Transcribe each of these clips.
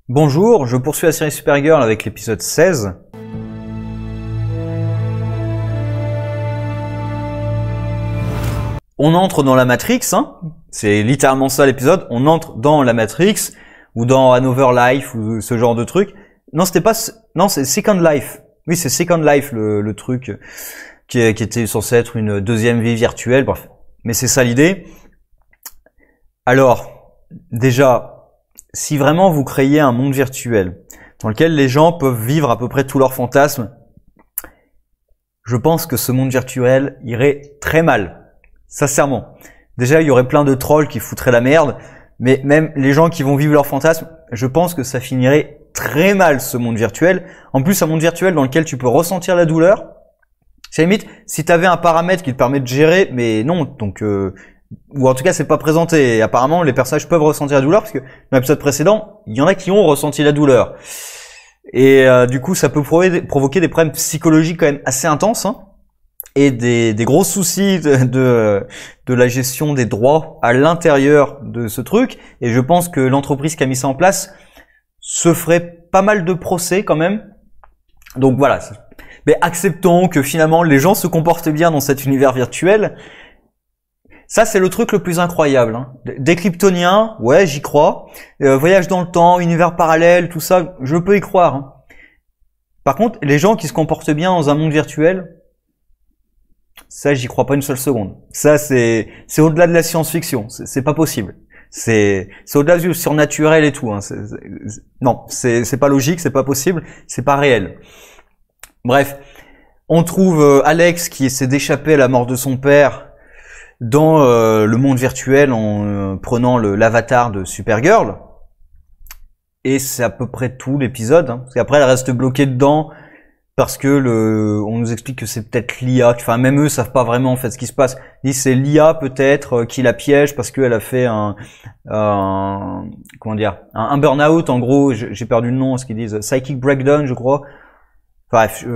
Bonjour, je poursuis la série Supergirl avec l'épisode 16. On entre dans la Matrix, hein. C'est littéralement ça l'épisode. On entre dans la Matrix ou dans Another Life ou ce genre de truc. Non, c'était pas. Non, c'est Second Life. Oui, c'est Second Life le truc qui était censé être une deuxième vie virtuelle. Bref, mais c'est ça l'idée. Alors, déjà, si vraiment vous créiez un monde virtuel dans lequel les gens peuvent vivre à peu près tous leurs fantasmes, je pense que ce monde virtuel irait très mal. Sincèrement. Déjà, il y aurait plein de trolls qui foutraient la merde, mais même les gens qui vont vivre leurs fantasmes, je pense que ça finirait très mal ce monde virtuel. En plus, un monde virtuel dans lequel tu peux ressentir la douleur. C'est limite, si tu avais un paramètre qui te permet de gérer, mais non, donc ou en tout cas c'est pas présenté. Et apparemment les personnages peuvent ressentir la douleur parce que dans l'épisode précédent, il y en a qui ont ressenti la douleur. Et du coup, ça peut provoquer des problèmes psychologiques quand même assez intenses, hein, et des gros soucis de la gestion des droits à l'intérieur de ce truc. Et je pense que l'entreprise qui a mis ça en place se ferait pas mal de procès quand même. Donc voilà. Mais acceptons que finalement les gens se comportent bien dans cet univers virtuel. Ça, c'est le truc le plus incroyable, hein. Des Kryptoniens, ouais, j'y crois. Voyage dans le temps, univers parallèle, tout ça, je peux y croire, hein. Par contre, les gens qui se comportent bien dans un monde virtuel, ça, j'y crois pas une seule seconde. Ça, c'est au-delà de la science-fiction. C'est pas possible. C'est au-delà du surnaturel et tout, hein. Non, c'est pas logique, c'est pas possible, c'est pas réel. Bref, on trouve Alex qui essaie d'échapper à la mort de son père dans le monde virtuel en prenant l'avatar de Supergirl. Et c'est à peu près tout l'épisode, hein. Parce qu'après elle reste bloquée dedans parce que on nous explique que c'est peut-être l'IA. Enfin, même eux savent pas vraiment en fait ce qui se passe. Ils disent c'est l'IA peut-être qui la piège parce qu'elle a fait comment dire, un burn-out en gros. J'ai perdu le nom, ce qu'ils disent, psychic breakdown je crois. Bref,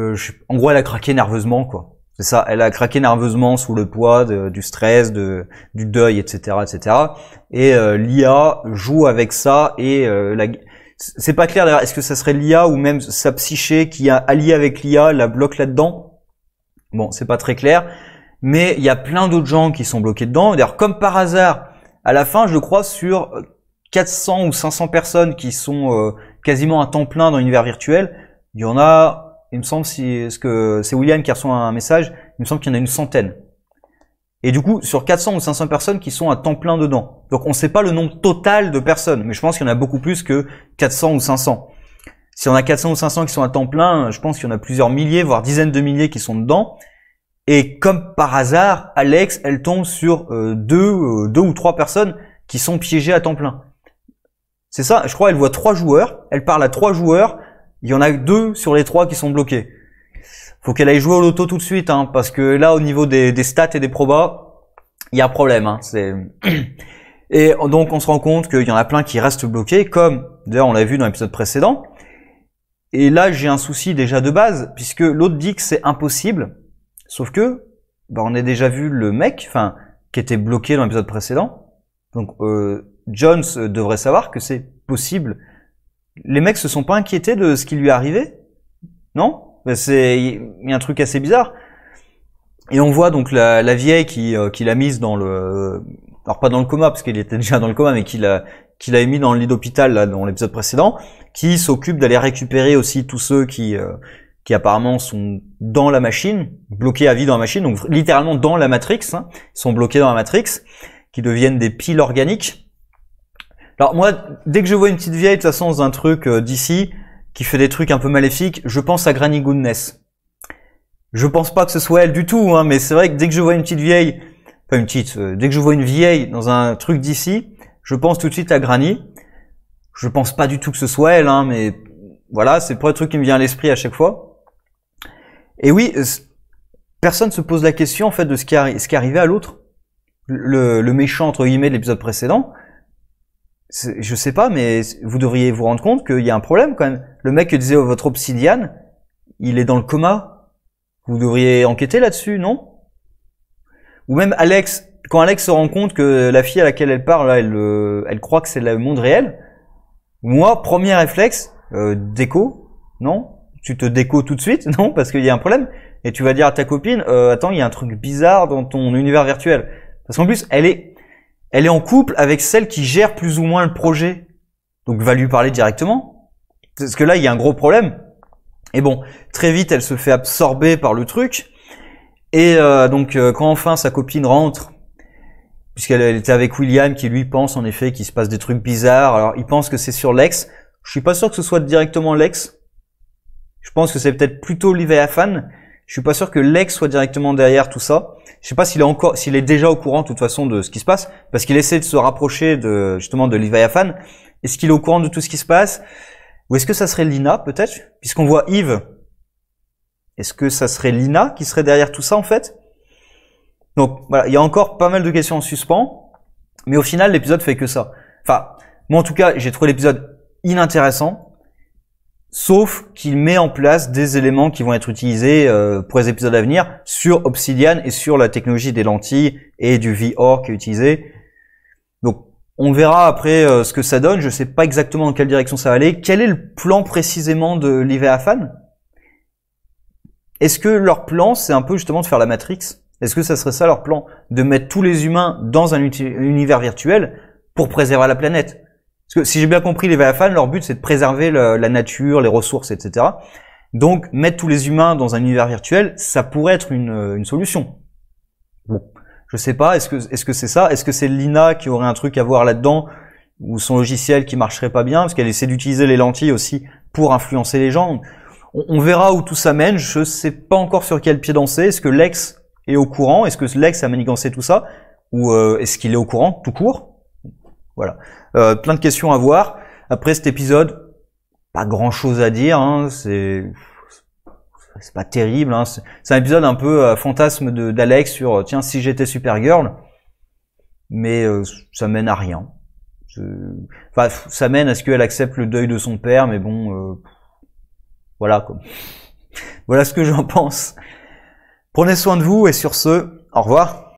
en gros elle a craqué nerveusement quoi. C'est ça, elle a craqué nerveusement sous le poids du stress, du deuil, etc., etc. Et l'IA joue avec ça et c'est pas clair d'ailleurs. Est-ce que ça serait l'IA ou même sa psyché qui a allié avec l'IA la bloque là-dedans? Bon, c'est pas très clair, mais il y a plein d'autres gens qui sont bloqués dedans. D'ailleurs, comme par hasard, à la fin, je crois sur 400 ou 500 personnes qui sont quasiment à temps plein dans l'univers virtuel, il y en a. Il me semble, est-ce que c'est William qui reçoit un message, il me semble qu'il y en a une centaine. Et du coup, sur 400 ou 500 personnes qui sont à temps plein dedans. Donc on ne sait pas le nombre total de personnes, mais je pense qu'il y en a beaucoup plus que 400 ou 500. Si on a 400 ou 500 qui sont à temps plein, je pense qu'il y en a plusieurs milliers, voire dizaines de milliers qui sont dedans. Et comme par hasard, Alex, elle tombe sur deux ou trois personnes qui sont piégées à temps plein. C'est ça, je crois, elle voit 3 joueurs, elle parle à 3 joueurs, il y en a 2 sur les 3 qui sont bloqués. Faut qu'elle aille jouer au loto tout de suite, hein, parce que là, au niveau des stats et des probas, il y a un problème, hein. Et donc, on se rend compte qu'il y en a plein qui restent bloqués, comme, d'ailleurs, on l'a vu dans l'épisode précédent. Et là, j'ai un souci déjà de base, puisque l'autre dit que c'est impossible. Sauf que, on a déjà vu le mec, enfin, qui était bloqué dans l'épisode précédent. Donc, Jones devrait savoir que c'est possible. Les mecs se sont pas inquiétés de ce qui lui est arrivé? Non? Il y a un truc assez bizarre. Et on voit donc la vieille qui l'a mise dans alors pas dans le coma parce qu'il était déjà dans le coma, mais qui l'a mis dans le lit d'hôpital là dans l'épisode précédent, qui s'occupe d'aller récupérer aussi tous ceux qui apparemment sont dans la machine, bloqués à vie dans la machine, donc littéralement dans la Matrix, hein, ils sont bloqués dans la Matrix, qui deviennent des piles organiques. Alors moi, dès que je vois une petite vieille, de toute façon, dans un truc d'ici, qui fait des trucs un peu maléfiques, je pense à Granny Goodness. Je pense pas que ce soit elle du tout, hein, mais c'est vrai que dès que je vois une petite vieille, dès que je vois une vieille dans un truc d'ici, je pense tout de suite à Granny. Je pense pas du tout que ce soit elle, hein, mais voilà, c'est le premier truc qui me vient à l'esprit à chaque fois. Et oui, personne se pose la question, en fait, de ce qui est arrivé à l'autre. Le méchant, entre guillemets, de l'épisode précédent. Je sais pas, mais vous devriez vous rendre compte qu'il y a un problème quand même. Le mec qui disait votre obsidiane, il est dans le coma. Vous devriez enquêter là-dessus, non? Ou même Alex, quand Alex se rend compte que la fille à laquelle elle parle, là, elle croit que c'est le monde réel, Moi, premier réflexe, déco, non? Tu te déco tout de suite, non? Parce qu'il y a un problème. Et tu vas dire à ta copine, attends, il y a un truc bizarre dans ton univers virtuel. Parce qu'en plus, elle est en couple avec celle qui gère plus ou moins le projet. Donc, va lui parler directement. Parce que là, il y a un gros problème. Et bon, très vite, elle se fait absorber par le truc. Et donc, quand enfin sa copine rentre, puisqu'elle était avec William, qui lui pense en effet qu'il se passe des trucs bizarres. Alors, il pense que c'est sur Lex. Je suis pas sûr que ce soit directement Lex. Je pense que c'est peut-être plutôt Leviathan. Je suis pas sûr que Lex soit directement derrière tout ça. Je sais pas s'il est déjà au courant de toute façon de ce qui se passe, parce qu'il essaie de se rapprocher justement de Leviathan. Est-ce qu'il est au courant de tout ce qui se passe? Ou est-ce que ça serait Lina, peut-être? Puisqu'on voit Yves. Est-ce que ça serait Lina qui serait derrière tout ça, en fait? Donc, voilà, il y a encore pas mal de questions en suspens. Mais au final, l'épisode fait que ça. Enfin, moi en tout cas, j'ai trouvé l'épisode inintéressant. Sauf qu'il met en place des éléments qui vont être utilisés pour les épisodes à venir sur Obsidian et sur la technologie des lentilles et du VR qui est utilisé. Donc, on verra après ce que ça donne. Je sais pas exactement dans quelle direction ça va aller. Quel est le plan précisément de Leviathan? Est-ce que leur plan, c'est un peu justement de faire la Matrix? Est-ce que ça serait ça leur plan? De mettre tous les humains dans un univers virtuel pour préserver la planète? Parce que si j'ai bien compris, les Leviathan, leur but c'est de préserver la nature, les ressources, etc. Donc mettre tous les humains dans un univers virtuel, ça pourrait être une solution. Bon, je sais pas, est-ce que c'est ça? Est-ce que c'est Lina qui aurait un truc à voir là-dedans, ou son logiciel qui marcherait pas bien, parce qu'elle essaie d'utiliser les lentilles aussi pour influencer les gens. On verra où tout ça mène. Je sais pas encore sur quel pied danser. Est-ce que Lex est au courant? Est-ce que Lex a manigancé tout ça? Ou est-ce qu'il est au courant tout court? Voilà. Plein de questions à voir. Après cet épisode, pas grand chose à dire, hein. C'est pas terrible, hein. C'est un épisode un peu fantasme d'Alex sur tiens, si j'étais Supergirl. Mais ça mène à rien. Enfin, ça mène à ce qu'elle accepte le deuil de son père, mais bon, voilà quoi. Voilà ce que j'en pense. Prenez soin de vous et sur ce, au revoir.